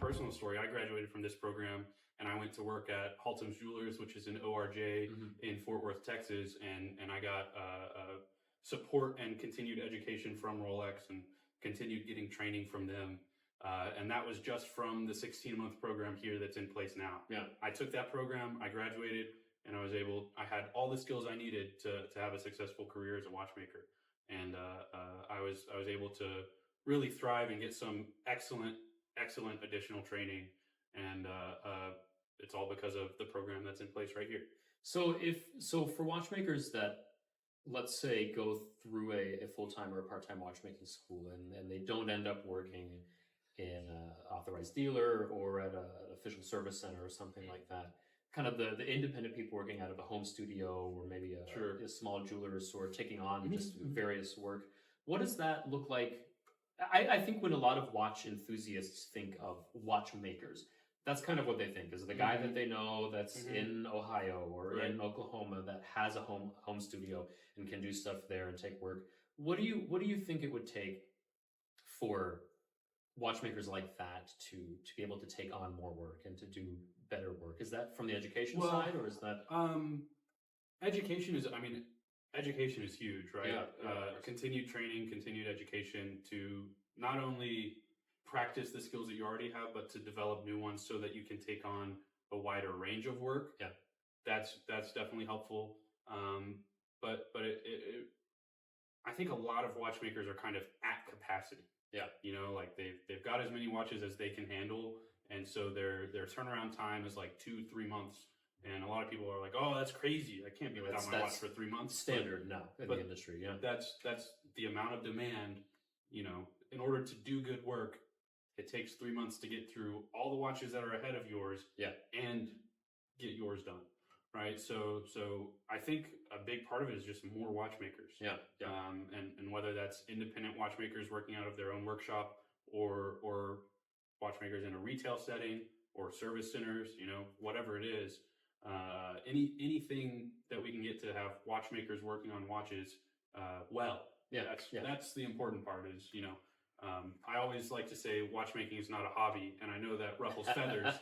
personal story, I graduated from this program and I went to work at Haltom's Jewelers, which is an ORJ in Fort Worth, Texas. And I got support and continued education from Rolex and continued getting training from them. And that was just from the 16-month program here that's in place now. Yeah. I took that program, I graduated, and I had all the skills I needed to have a successful career as a watchmaker. And I was able to really thrive and get some excellent additional training. And it's all because of the program that's in place right here. So for watchmakers that, let's say, go through a full-time or a part-time watchmaking school and they don't end up working in an authorized dealer or at an official service center or something like that, kind of the independent people working out of a home studio or maybe a small jeweler store taking on just various work, what does that look like? I think when a lot of watch enthusiasts think of watchmakers, that's kind of what they think, is the guy that they know that's in Ohio or in Oklahoma that has a home studio and can do stuff there and take work. What do you think it would take for watchmakers like that to be able to take on more work and to do better work? Is that from the education side, or is that education is huge, right? Continued training, continued education to not only practice the skills that you already have, but to develop new ones so that you can take on a wider range of work. Yeah, that's definitely helpful. But I think a lot of watchmakers are kind of at capacity. Yeah, you know, like they've got as many watches as they can handle, and so their turnaround time is like 2-3 months. And a lot of people are like, "Oh, that's crazy! I can't be without my watch for 3 months." Standard now in the industry. Yeah, that's the amount of demand. You know, in order to do good work, it takes 3 months to get through all the watches that are ahead of yours. Yeah, and get yours done, right? So I think a big part of it is just more watchmakers. Yeah. And whether that's independent watchmakers working out of their own workshop or watchmakers in a retail setting or service centers, you know, whatever it is, anything that we can get to have watchmakers working on watches, that's the important part is, you know, I always like to say watchmaking is not a hobby, and I know that ruffles feathers.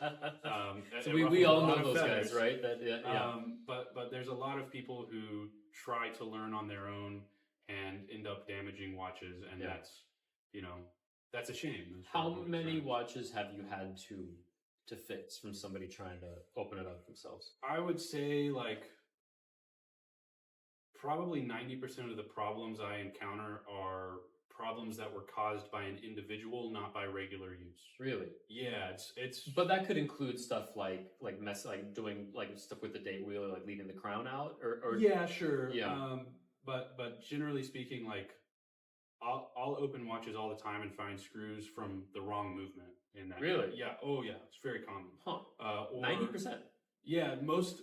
So we all know those guys, right? But there's a lot of people who try to learn on their own and end up damaging watches, and that's a shame. How many watches have you had to fix from somebody trying to open it up themselves? I would say like probably 90% of the problems I encounter are problems that were caused by an individual, not by regular use. Really? Yeah, it's. But that could include stuff like doing like stuff with the date wheel, or like leaving the crown out, or yeah, sure. Yeah. But generally speaking, like I'll open watches all the time and find screws from the wrong movement in that. Really? Yeah. Oh yeah, it's very common. Huh. 90%. Yeah, most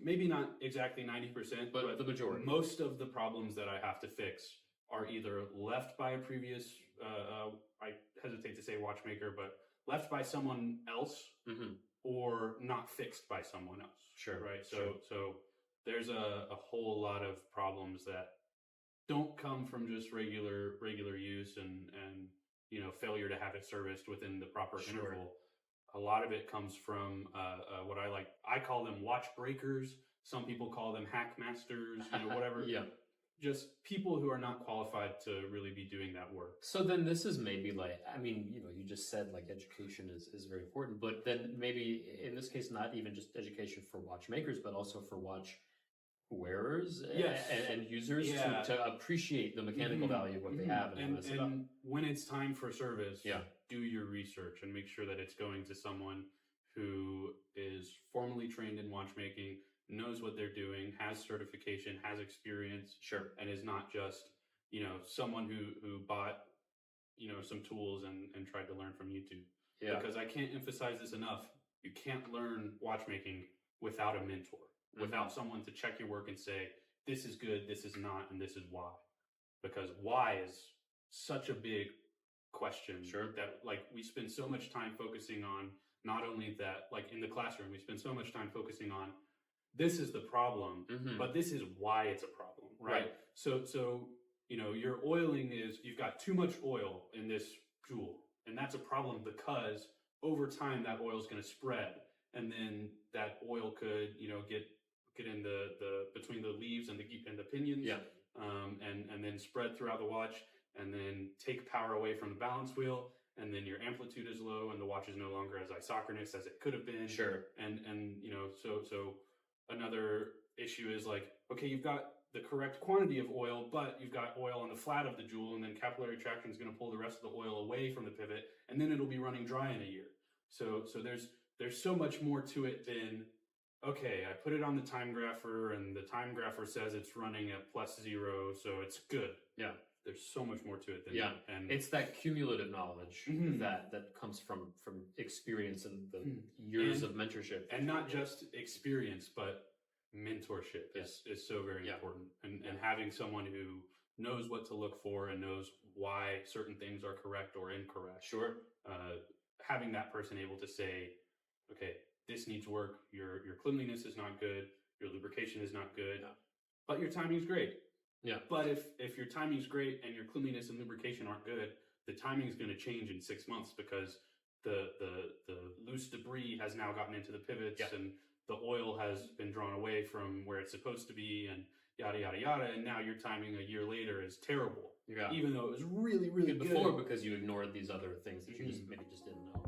maybe not exactly 90%, but the majority. Most of the problems that I have to fix are either left by a previous, I hesitate to say watchmaker, but left by someone else, or not fixed by someone else. Sure. Right. So there's a whole lot of problems that don't come from just regular use and you know, failure to have it serviced within the proper interval. A lot of it comes from what I call them watch breakers. Some people call them hack masters, you know, whatever. Yeah. Just people who are not qualified to really be doing that work. So then this is maybe like, I mean, you know, you just said like education is very important, but then maybe in this case, not even just education for watchmakers, but also for watch wearers and users to appreciate the mechanical value of what they have. And when it's time for service, do your research and make sure that it's going to someone who is formally trained in watchmaking, knows what they're doing, has certification, has experience, and is not just, you know, someone who bought, you know, some tools and tried to learn from YouTube. Yeah. Because I can't emphasize this enough. You can't learn watchmaking without a mentor, without someone to check your work and say, this is good, this is not, and this is why. Because why is such a big question that like we spend so much time focusing on. Not only that, like in the classroom, we spend so much time focusing on this is the problem, but this is why it's a problem, right? So, you know, your oiling is, you've got too much oil in this jewel, and that's a problem because over time that oil is going to spread, and then that oil could, get in the between the leaves and the pinions, and then spread throughout the watch, and then take power away from the balance wheel, and then your amplitude is low, and the watch is no longer as isochronous as it could have been. Sure. And so another issue is like, okay, you've got the correct quantity of oil, but you've got oil on the flat of the jewel, and then capillary traction is going to pull the rest of the oil away from the pivot, and then it'll be running dry in a year. So there's so much more to it than, okay, I put it on the time grapher, and the time grapher says it's running at +0, so it's good. Yeah. There's so much more to it than that. And it's that cumulative knowledge that comes from experience and the years of mentorship. And not just experience, but mentorship is so very important. And having someone who knows what to look for and knows why certain things are correct or incorrect. Sure. Having that person able to say, okay, this needs work, your cleanliness is not good, your lubrication is not good, but your timing's great. Yeah. But if your timing's great and your cleanliness and lubrication aren't good, the timing's going to change in 6 months because the loose debris has now gotten into the pivots, and the oil has been drawn away from where it's supposed to be, and yada yada yada, and now your timing a year later is terrible. Yeah. Even though it was really, really good before, because you ignored these other things that you just maybe just didn't know.